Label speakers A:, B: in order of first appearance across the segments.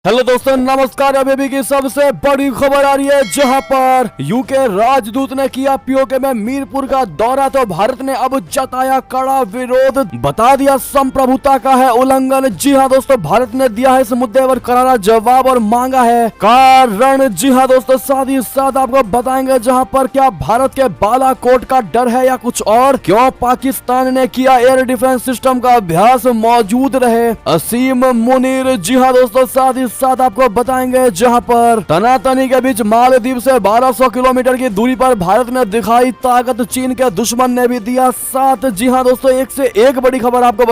A: Hello दोस्तों, नमस्कार। अभी की सबसे बड़ी खबर आ रही है, जहां पर यूके राजदूत ने किया पीओके में मीरपुर का दौरा, तो भारत ने अब जताया कड़ा विरोध, बता दिया संप्रभुता का है उल्लंघन। जी हां दोस्तों, भारत ने दिया है इस मुद्दे पर करारा जवाब और मांगा है कारण। जी हां दोस्तों, साथ ही साथ आपको बताएंगे जहां पर क्या भारत के बालाकोट का डर है या कुछ और, क्यों पाकिस्तान ने किया एयर डिफेंस सिस्टम का अभ्यास, मौजूद रहे असीम मुनीर। जी हां दोस्तों, साथ ही साथ आपको बताएंगे जहां पर तनातनी के बीच मालदीव से 1200 किलोमीटर की दूरी पर भारत ने दिखाई ताकत, चीन के दुश्मन ने भी दिया साथ। जी हां दोस्तों, एक से एक बड़ी खबर आपको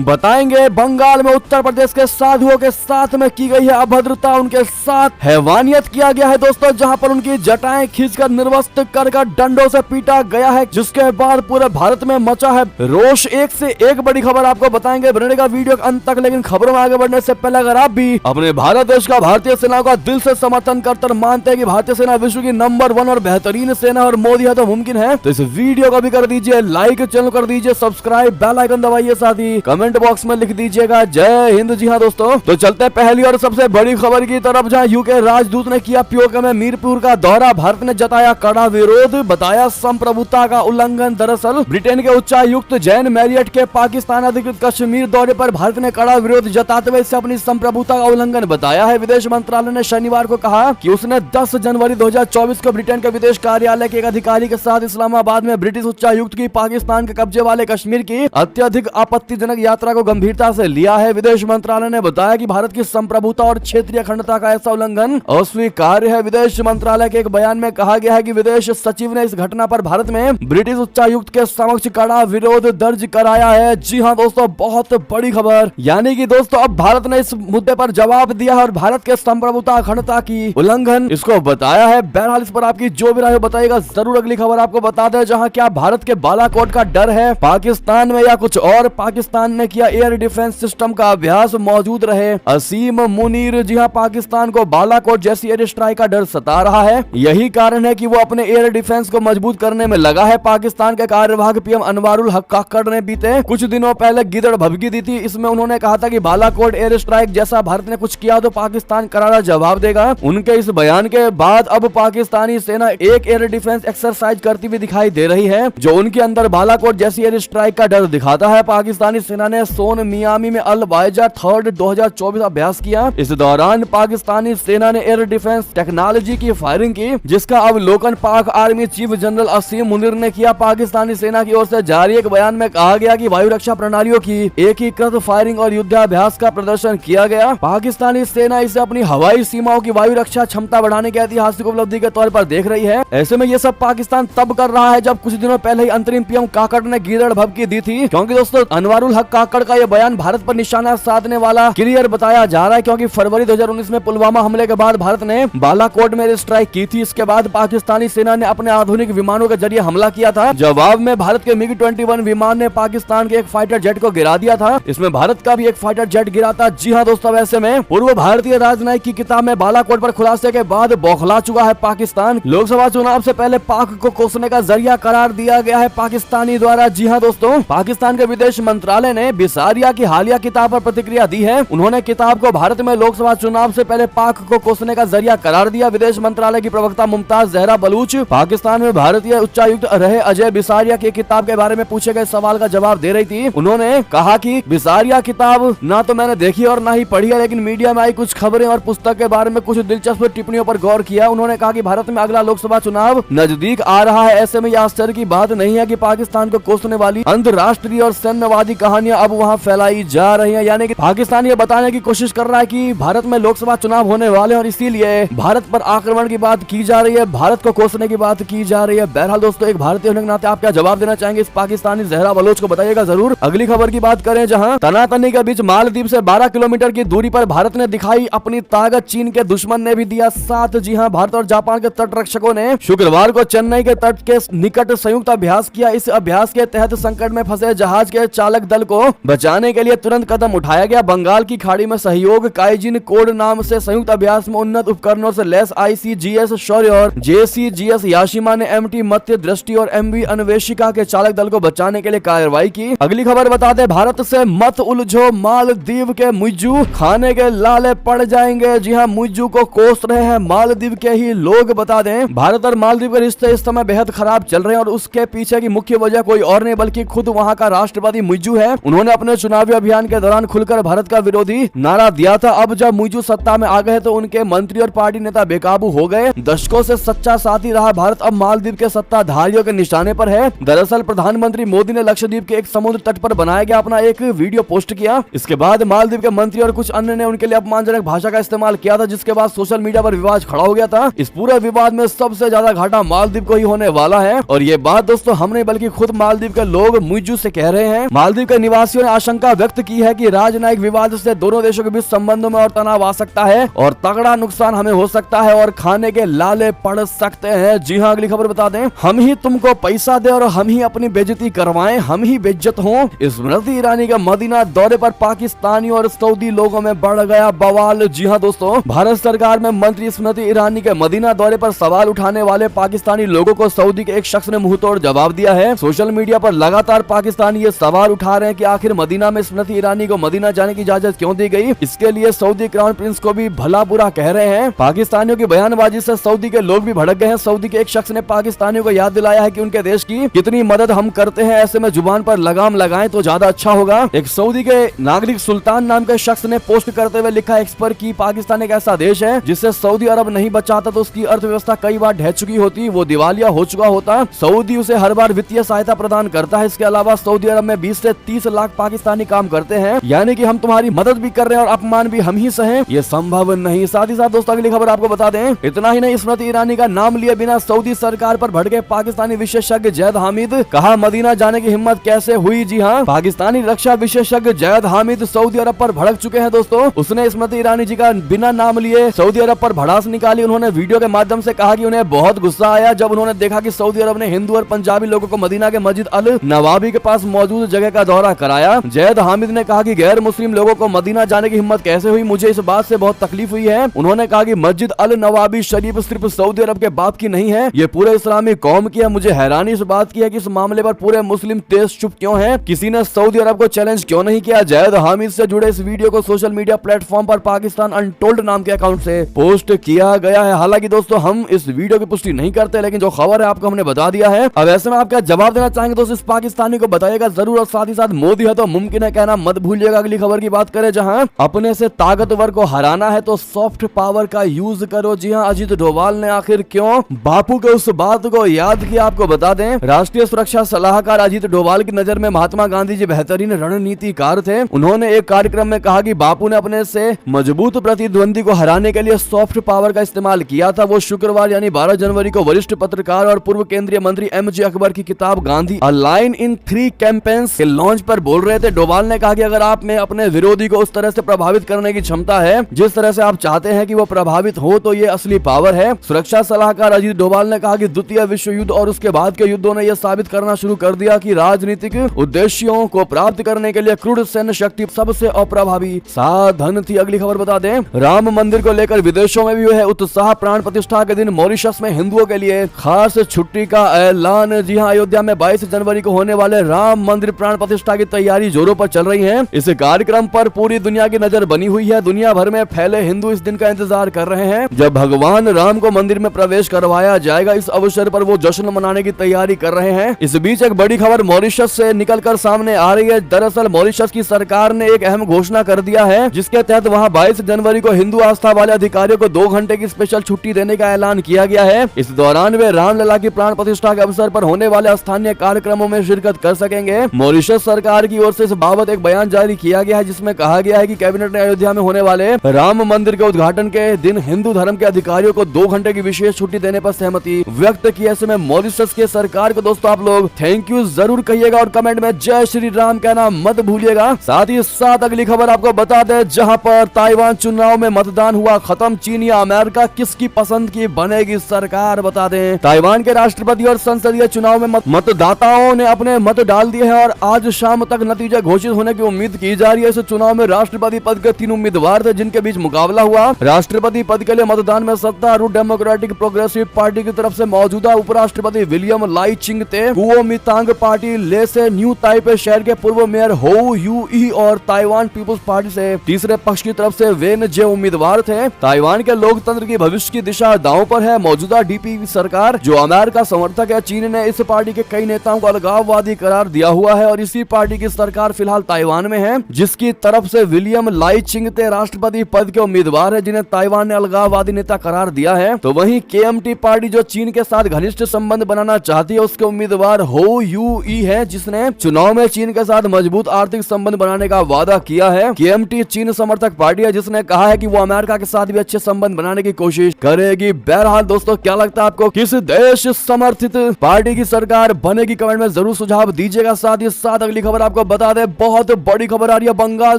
A: बताएंगे बंगाल में उत्तर प्रदेश के साधुओं के साथ में की गई है अभद्रता, उनके साथ हैवानियत किया गया है दोस्तों, जहां पर उनकी जटाएं खींचकर निर्वस्त्र कर डंडों से पीटा गया है, जिसके बाद पूरे भारत में मचा है रोष। एक से एक बड़ी खबर आपको बताएंगे, बनेगा वीडियो के अंत तक। लेकिन खबरों में आगे बढ़ने से पहले अगर आप भी अपने भारत देश का, भारतीय सेना का दिल से समर्थन करते और मानते हैं कि भारतीय सेना विश्व की नंबर 1 और बेहतरीन सेना और मोदी है तो मुमकिन है, तो इस वीडियो को भी कर दीजिए लाइक, चैनल कर दीजिए सब्सक्राइब, बेल आइकन दबाइए, साथ ही कमेंट बॉक्स में लिख दीजिएगा जय हिंद। जी हाँ दोस्तों, तो चलते हैं पहली और सबसे बड़ी खबर की तरफ, जहां यूके राजदूत ने किया पीओके में मीरपुर का दौरा, भारत ने जताया कड़ा विरोध, बताया संप्रभुता का उल्लंघन। दरअसल ब्रिटेन के उच्चायुक्त जैन मैरियट के पाकिस्तान अधिकृत कश्मीर दौरे पर भारत ने कड़ा विरोध जताते हुए इसे अपनी संप्रभुता का उल्लंघन बताया है। विदेश मंत्रालय ने शनिवार को कहा कि उसने 10 जनवरी 2024 को ब्रिटेन के विदेश कार्यालय के एक अधिकारी के साथ इस्लामाबाद में ब्रिटिश उच्चायुक्त की पाकिस्तान के कब्जे वाले कश्मीर की अत्यधिक आपत्तिजनक यात्रा को गंभीरता से लिया है। विदेश मंत्रालय ने बताया कि भारत की संप्रभुता और क्षेत्रीय अखंडता का ऐसा उल्लंघन अस्वीकार्य है। विदेश मंत्रालय के एक बयान में कहा गया है कि विदेश सचिव ने इस घटना पर भारत में ब्रिटिश उच्चायुक्त के समक्ष कड़ा विरोध दर्ज कराया है। जी हाँ दोस्तों, बहुत बड़ी खबर, यानी कि दोस्तों अब भारत ने इस मुद्दे पर जवाब दिया है और भारत के संप्रभुता अखंडता की उल्लंघन इसको बताया है। बहरहाल इस पर आपकी जो भी राय हो बताइएगा जरूर। अगली खबर आपको बता दें, जहां क्या भारत के बालाकोट का डर है पाकिस्तान में या कुछ और, पाकिस्तान ने किया एयर डिफेंस सिस्टम का अभ्यास, मौजूद रहे असीम मुनीर। जी हां, पाकिस्तान को बालाकोट जैसी एयर स्ट्राइक का डर सता रहा है, यही कारण है कि वो अपने एयर डिफेंस को मजबूत करने में लगा है। पाकिस्तान के कार्यवाहक पीएम अनवारुल हक काकड़ ने बीते कुछ दिनों पहले गिदड़ भभकी दी थी। इसमें उन्होंने कहा था कि बालाकोट एयर स्ट्राइक जैसा भारत ने कुछ किया तो पाकिस्तान करारा जवाब देगा। उनके इस बयान के बाद अब पाकिस्तानी सेना एक एयर डिफेंस एक्सरसाइज करती हुई दिखाई दे रही है, जो उनके अंदर बालाकोट जैसी एयर स्ट्राइक का डर दिखाता है। पाकिस्तानी सेना ने सोन मियामी में अल वाइजा 3rd 2024 अभ्यास किया। इस दौरान पाकिस्तानी सेना ने एयर डिफेंस टेक्नोलॉजी की फायरिंग की, जिसका अवलोकन पाक आर्मी चीफ जनरल असीम मुनीर ने किया। पाकिस्तानी सेना की ओर से जारी एक बयान में कहा गया कि वायु रक्षा प्रणालियों की एकीकृत फायरिंग और युद्धाभ्यास का प्रदर्शन किया गया। पाकिस्तानी सेना इसे अपनी हवाई सीमाओं की वायु रक्षा क्षमता बढ़ाने की ऐतिहासिक उपलब्धि के तौर पर देख रही है। ऐसे में ये सब पाकिस्तान तब कर रहा है जब कुछ दिनों पहले ही अंतरिम पीएम काकड़ ने गिदड़ भभकी दी थी, क्योंकि दोस्तों अनवारुल हक काकड़ का ये बयान भारत पर निशाना साधने वाला क्लियर बताया जा रहा है, क्योंकि फरवरी 2019 में पुलवामा हमले के बाद भारत ने बालाकोट में स्ट्राइक की थी। इसके बाद पाकिस्तानी सेना ने अपने आधुनिक विमानों के जरिए हमला किया था। जवाब में भारत के MiG-21 विमान ने पाकिस्तान के एक फाइटर जेट को गिरा दिया था। इसमें भारत का भी एक फाइटर जेट गिरा था। जी हाँ दोस्तों, ऐसे में पूर्व भारतीय राजनयिक की किताब में बालाकोट पर खुलासे के बाद बौखला चुका है पाकिस्तान। लोकसभा चुनाव से पहले पाक को कोसने का जरिया करार दिया गया है पाकिस्तानी द्वारा। जी हाँ दोस्तों, पाकिस्तान के विदेश मंत्रालय ने बिसारिया की हालिया किताब पर प्रतिक्रिया दी है। उन्होंने किताब को भारत में लोकसभा चुनाव से पहले पाक को कोसने का जरिया करार दिया। विदेश मंत्रालय की प्रवक्ता मुमताज जहरा बलूच पाकिस्तान में भारतीय उच्चायुक्त रहे अजय बिसारिया की किताब के बारे में पूछे गए सवाल का जवाब दे रही थी। उन्होंने कहा कि बिसारिया किताब ना तो मैंने देखी और ना ही पढ़ी है, लेकिन मीडिया में आई कुछ खबरें और पुस्तक के बारे में कुछ दिलचस्प टिप्पणियों पर गौर किया। उन्होंने कहा कि भारत में अगला लोकसभा चुनाव नजदीक आ रहा है। ऐसे में यह आश्चर्य की बात नहीं है कि पाकिस्तान को कोसने वाली अंतर्राष्ट्रीय और सैन्यवादी कहानियां अब वहां फैलाई जा रही हैं। यानी कि पाकिस्तान ये बताने की कोशिश कर रहा है कि भारत में लोकसभा चुनाव होने वाले हैं और इसीलिए भारत पर आक्रमण की बात की जा रही है, भारत को कोसने की बात की जा रही है। बहरहाल दोस्तों, एक भारतीय होने के नाते आप क्या जवाब देना चाहेंगे इस पाकिस्तानी जहरा बलोच को, बताइएगा जरूर। अगली खबर की बात करें, जहां तनातनी के बीच मालदीव से 12 किलोमीटर की दूरी पर भारत ने दिखाई अपनी ताकत, चीन के दुश्मन ने भी दिया साथ। जी हां, भारत और जापान के तट रक्षकों ने शुक्रवार को चेन्नई के तट के निकट संयुक्त अभ्यास किया। इस अभ्यास के तहत संकट में फंसे जहाज के चालक दल को बचाने के लिए तुरंत कदम उठाया गया। बंगाल की खाड़ी में सहयोग काइजिन कोड नाम से संयुक्त अभ्यास में उन्नत उपकरणों से लैस ICGS शौर्य और JCGS याशिमा ने MT मत्स्य दृष्टि और MV अन्वेषिका के चालक दल को बचाने के लिए कार्रवाई की। अगली खबर बता दें, भारत से मत उलझो, मालदीव के मुइज्जू खाने के लाले पड़ जाएंगे। जी हाँ, मुइज्जू को कोस रहे हैं मालदीव के ही लोग। बता दें, भारत और मालदीव के रिश्ते इस समय बेहद खराब चल रहे हैं और उसके पीछे की मुख्य वजह कोई और नहीं बल्कि खुद वहां का राष्ट्रपति मुइज्जू है। उन्होंने अपने चुनावी अभियान के दौरान खुलकर भारत का विरोधी नारा दिया था। अब जब मुइज्जू सत्ता में आ गए तो उनके मंत्री और पार्टी नेता बेकाबू हो गए। दशकों से सच्चा साथी रहा भारत अब मालदीव के सत्ताधारियों के निशाने पर है। दरअसल प्रधानमंत्री मोदी ने लक्षद्वीप के एक समुद्र तट पर बनाया गया अपना एक वीडियो पोस्ट किया। इसके बाद मालदीव के मंत्री और कुछ अन्य ने उनके लिए अपमानजनक भाषा का इस्तेमाल किया था, जिसके बाद सोशल मीडिया पर विवाद खड़ा हो गया था। इस पूरे विवाद में सबसे ज्यादा घाटा मालदीव को ही होने वाला है और ये बात दोस्तों हम नहीं बल्कि खुद मालदीव के लोग मुइज्जू से कह रहे हैं। मालदीव के निवासियों ने आशंका व्यक्त की है कि राजनयिक विवाद से दोनों देशों के बीच संबंधों में और तनाव आ सकता है और तगड़ा नुकसान हमें हो सकता है और खाने के लाले पड़ सकते हैं। जी हाँ, अगली खबर बता दें, हम ही तुमको पैसा दे और हम ही अपनी बेइज्जती करवाएं, हम ही बेइज्जत हों। स्मृति ईरानी का मदीना दौरे पर पाकिस्तानी और सऊदी लोगों में बढ़ गया बवाल। जी हाँ दोस्तों, भारत सरकार में मंत्री स्मृति ईरानी के मदीना दौरे पर सवाल उठाने वाले पाकिस्तानी लोगों को सऊदी के एक शख्स ने मुंहतोड़ जवाब दिया है। सोशल मीडिया पर लगातार पाकिस्तानी ये सवाल उठा रहे हैं कि आखिर मदीना में स्मृति ईरानी को मदीना जाने की इजाजत क्यों दी गई। इसके लिए सऊदी क्राउन प्रिंस को भी भला बुरा कह रहे हैं। पाकिस्तानियों की बयानबाजी से सऊदी के लोग भी भड़क गए हैं। सऊदी के एक शख्स ने पाकिस्तानियों को याद दिलाया है कि उनके देश की कितनी मदद हम करते हैं, ऐसे में जुबान पर लगाम लगाएं तो ज्यादा अच्छा होगा। एक सऊदी के नागरिक सुल्तान नाम के शख्स ने पोस्ट करते हुए लिखा एक्सपर की पाकिस्तान एक ऐसा देश है जिससे सऊदी अरब नहीं बचाता तो उसकी अर्थव्यवस्था कई बार ढह चुकी होती, वो दिवालिया हो चुका होता। सऊदी उसे हर बार वित्तीय सहायता प्रदान करता है। इसके अलावा सऊदी अरब में 20 से 30 लाख पाकिस्तानी काम करते हैं, यानी कि हम तुम्हारी मदद भी कर रहे हैं और अपमान भी हम ही सहें, ये संभव नहीं। साथ ही साथ दोस्तों अगली खबर आपको बता दें, इतना ही नहीं, स्मृति ईरानी का नाम लिए बिना सऊदी सरकार पर भड़के पाकिस्तानी विशेषज्ञ जैद हामिद, कहा मदीना जाने की हिम्मत कैसे हुई। जी हाँ, पाकिस्तानी रक्षा विशेषज्ञ जैद हामिद सऊदी अरब पर भड़क चुके हैं दोस्तों। उसने स्मृति ईरानी जी का बिना नाम लिए सऊदी अरब पर भड़ास निकाली। उन्होंने वीडियो के माध्यम से कहा कि उन्हें बहुत गुस्सा आया जब उन्होंने देखा कि सऊदी अरब ने हिंदू और पंजाबी लोगों को मदीना के मस्जिद अल नवाबी के पास मौजूद जगह का दौरा कराया। जैद हामिद ने कहा कि गैर मुस्लिम लोगों को मदीना जाने की हिम्मत कैसे हुई, मुझे इस बात से बहुत तकलीफ हुई है। उन्होंने कहा कि मस्जिद अल नवाबी शरीफ सिर्फ सऊदी अरब के बाप की नहीं है, ये पूरे इस्लामी कौम की है। मुझे हैरानी इस बात की है कि इस मामले पर पूरे मुस्लिम देश चुप क्यों हैं, किसी ने सऊदी अरब को चैलेंज क्यों नहीं किया। जैद हामिद से जुड़े इस वीडियो को सोशल मीडिया प्लेटफॉर्म पर पाकिस्तान अनटोल्ड नाम के अकाउंट से पोस्ट किया गया है। हालांकि दोस्तों हम इस वीडियो की पुष्टि नहीं करते, लेकिन जो खबर है आपको हमने बता दिया है। अब ऐसे में आप क्या जवाब देना चाहेंगे दोस्तों इस पाकिस्तानी को, बताइएगा जरूर। और साथ ही साथ मोदी है तो मुमकिन है कहना मत भूलिएगा। अगली खबर की बात करें, जहां अपने से ताकतवर को हराना है तो सॉफ्ट पावर का यूज करो। जी हां, अजीत डोभाल ने आखिर क्यों बापू के उस बात को याद किया आपको बता दें। राष्ट्रीय सुरक्षा सलाहकार अजीत डोभाल की नजर में महात्मा गांधी जी बेहतरीन रणनीतिकार थे। उन्होंने एक कार्यक्रम में कहा कि बापू ने अपने से मजबूत प्रतिद्वंदी को हराने के लिए सॉफ्ट पावर का इस्तेमाल किया था। वो शुक्रवार यानी 12 जनवरी को वरिष्ठ पत्रकार और पूर्व केंद्रीय मंत्री एमजे अकबर की किताब Gandhi a line in 3 campaigns के लॉन्च पर बोल रहे थे। डोभाल ने कहा कि अगर आप में अपने विरोधी को उस तरह से प्रभावित करने की क्षमता है जिस तरह से आप चाहते हैं कि वो प्रभावित हो, तो ये असली पावर है। सुरक्षा सलाहकार अजीत डोभाल ने कहा कि द्वितीय विश्व युद्ध और उसके बाद के युद्धों ने यह साबित करना शुरू कर दिया कि राजनीतिक उद्देश्यों को प्राप्त करने के लिए क्रूर सैन्य शक्ति सबसे अप्रभावी साधन थी। अगली खबर बता दें, राम मंदिर को लेकर विदेशों में भी है उत्साह। प्राण प्रतिष्ठा के दिन मॉरिशस में हिंदुओं के लिए खास छुट्टी का ऐलान। जी हां, अयोध्या में 22 जनवरी को होने वाले राम मंदिर प्राण प्रतिष्ठा की तैयारी जोरों पर चल रही है। इस कार्यक्रम पर पूरी दुनिया की नजर बनी हुई है। दुनिया भर में फैले हिंदू इस दिन का इंतजार कर रहे हैं जब भगवान राम को मंदिर में प्रवेश करवाया जाएगा। इस अवसर पर वो जश्न मनाने की तैयारी कर रहे हैं। इस बीच एक बड़ी खबर मॉरिशस से निकलकर सामने आ रही है। दरअसल मॉरिशस की सरकार ने एक अहम घोषणा कर दिया है जिसके तहत वहां 22 जनवरी को हिंदू आस्था वाले अधिकारियों को 2 घंटे की स्पेशल छुट्टी देने का ऐलान किया गया है। इस दौरान वे रामलला की प्राण प्रतिष्ठा के अवसर पर होने वाले स्थानीय कार्यक्रमों में शिरकत कर सकेंगे। मॉरिशस सरकार की ओर से इस बाबत एक बयान जारी किया गया है जिसमें कहा गया है कि कैबिनेट ने अयोध्या में होने वाले राम मंदिर के उद्घाटन के दिन हिंदू धर्म के अधिकारियों को 2 घंटे की विशेष छुट्टी देने पर सहमति व्यक्त की है। ऐसे में मॉरिशस के सरकार को दोस्तों आप लोग थैंक यू जरूर कहिएगा और कमेंट में जय श्री राम कहना मत भूलिएगा। साथ ही साथ अगली खबर आपको बता दें, जहां पर ताइवान चुनाव में मतदान हुआ खत्म। चीन या अमेरिका किसकी पसंद की बनेगी सरकार, बता दें। ताइवान के राष्ट्रपति और संसदीय चुनाव में मतदाताओं ने अपने मत डाल दिए हैं और आज शाम तक नतीजा घोषित होने की उम्मीद की जा रही है। इस चुनाव में राष्ट्रपति पद के 3 उम्मीदवार थे जिनके बीच मुकाबला हुआ। राष्ट्रपति पद के लिए मतदान में सत्तारूढ़ डेमोक्रेटिक प्रोग्रेसिव पार्टी की तरफ से मौजूदा उपराष्ट्रपति विलियम लाई चिंग थे। कुओमितांग पार्टी ले से न्यू ताइपे शहर के पूर्व मेयर हो यू ई और ताइवान पीपुल्स पार्टी से तीसरे पक्ष की तरफ से वेन जे उम्मीदवार थे। ताइवान के लोकतंत्र की भविष्य की दिशा दांव पर है। मौजूदा डीपी सरकार जो अमेरिका समर्थक है, चीन ने इस पार्टी के कई नेताओं को अलगाववादी करार दिया हुआ है और इसी पार्टी की सरकार फिलहाल ताइवान में है, जिसकी तरफ से विलियम लाई चिंगते राष्ट्रपति पद के उम्मीदवार है, जिन्हें ताइवान ने अलगाववादी नेता करार दिया है। तो वहीं केएमटी पार्टी जो चीन के साथ घनिष्ठ संबंध बनाना चाहती है, उसके उम्मीदवार हो यू ई है, जिसने चुनाव में चीन के साथ मजबूत आर्थिक संबंध बनाने का वादा किया है। केएमटी चीन समर्थक पार्टी है, जिसने कहा है कि वो अमेरिका के साथ भी अच्छे संबंध बनाने की कोशिश करेगी। बहरहाल दोस्तों, क्या लगता है आपको, किस देश समर्थित पार्टी की सरकार बनेगी? कमेंट में जरूर सुझाव दीजिएगा। साथ ही साथ अगली खबर आपको बता दें, बहुत बड़ी खबर आ रही है बंगाल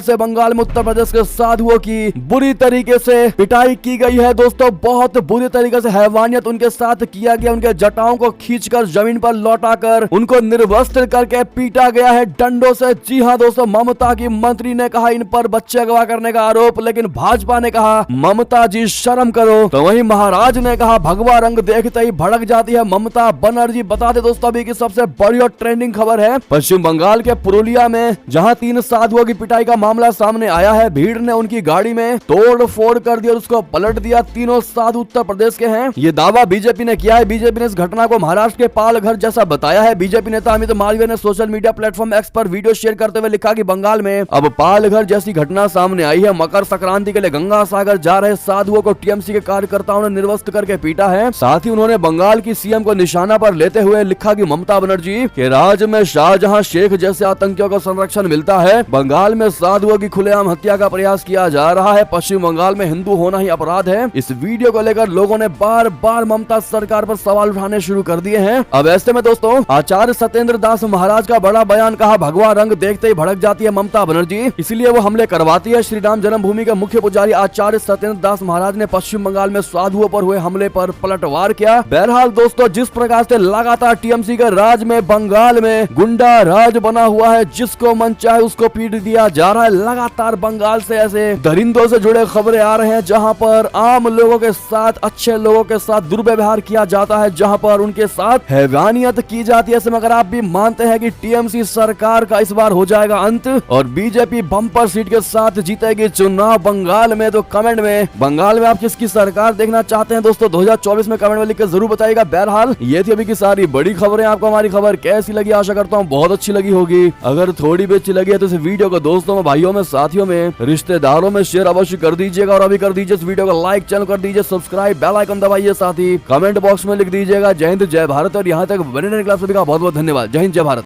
A: से। बंगाल में उत्तर प्रदेश के साधुओं की बुरी तरीके से पिटाई की गई है दोस्तों। बहुत बुरी तरीके से हैवानियत उनके साथ किया गया। उनके जटाओं को खींचकर जमीन पर लौटाकर उनको निर्वस्त्र करके पीटा गया है डंडों से। जी हाँ दोस्तों, ममता की मंत्री ने कहा इन पर बच्चे अगवा करने का आरोप, लेकिन भाजपा ने कहा ममता जी शर्म करो। तो वहीं महाराज ने कहा भगवा रंग देखते ही भड़क जाती है ममता बनर्जी। बता दे दोस्तों अभी की सबसे बड़ी और ट्रेंडिंग खबर है पश्चिम बंगाल के पुरुलिया में, जहां 3 साधुओं की पिटाई का मामला सामने आया है। भीड़ ने उनकी गाड़ी में तोड़ फोड़ कर दिया, उसको पलट दिया। तीनों साधु उत्तर प्रदेश के हैं, ये दावा बीजेपी ने किया है। बीजेपी ने इस घटना को महाराष्ट्र के पालघर जैसा बताया है। बीजेपी नेता अमित मालवीय ने सोशल मीडिया प्लेटफॉर्म एक्स पर वीडियो शेयर करते हुए लिखा कि बंगाल में अब पालघर जैसी घटना सामने आई है। मकर संक्रांति के लिए गंगा सागर जा रहे साधुओं को टीएमसी के कार्यकर्ताओं ने निर्वस्त्र करके पीटा है। साथ ही उन्होंने बंगाल की सीएम को निशाना पर लेते हुए लिखा कि ममता बनर्जी के राज में शाहजहां शेख जैसे आतंकियों को संरक्षण मिलता है। बंगाल में साधुओं की खुलेआम हत्या का प्रयास किया जा रहा है। पश्चिम बंगाल में हिंदू होना ही अपराध है। इस वीडियो को लेकर लोगों ने बार बार ममता सरकार पर सवाल उठाने शुरू कर दिए हैं। अब ऐसे में दोस्तों आचार्य सत्येंद्र दास महाराज का बड़ा बयान, कहा भगवा रंग देखते ही भड़क जाती है ममता बनर्जी, इसलिए वो हमले करवाती है। श्री राम जन्मभूमि के मुख्य पुजारी आचार्य सत्येंद्र दास महाराज ने पश्चिम बंगाल में साधुओं पर हुए हमले पर पलटवार किया। बहरहाल दोस्तों, जिस प्रकार से लगातार टीएमसी के राज में बंगाल में गुंडा राज बना हुआ है, जिसको मन चाहे उसको पीट दिया जा रहा है। लगातार बंगाल से ऐसे दरिंदों से जुड़े खबरें आ रहे हैं, जहां पर आम लोगों के साथ, अच्छे लोगों के साथ दुर्व्यवहार किया जाता है, जहां पर उनके साथ हैवानियत की जाती है। ऐसे में अगर आप भी मानते हैं कि टीएमसी सरकार का इस बार हो जाएगा अंत और बीजेपी बम्पर सीट के साथ जीतेगी चुनाव बंगाल में, तो कमेंट में बंगाल में आप किसकी सरकार देखना चाहते हैं दोस्तों 2024 में, कमेंट में लिख के जरूर बताइएगा। बहरहाल ये थी अभी की सारी बड़ी खबरें। आपको हमारी खबर कैसी लगी? आशा करता हूँ बहुत अच्छी लगी होगी। अगर थोड़ी भी अच्छी लगी है तो इस वीडियो को दोस्तों में, भाइयों में, साथियों में, रिश्तेदारों में शेयर अवश्य कर दीजिएगा। और अभी कर दीजिए इस वीडियो को लाइक, चैनल कर दीजिए सब्सक्राइब, बेल आइकन दबाइए। साथ ही कमेंट बॉक्स में लिख दीजिएगा जय हिंद जय भारत। और यहाँ तक बने रहने के लिए सभी का बहुत बहुत धन्यवाद। जय हिंद जय भारत।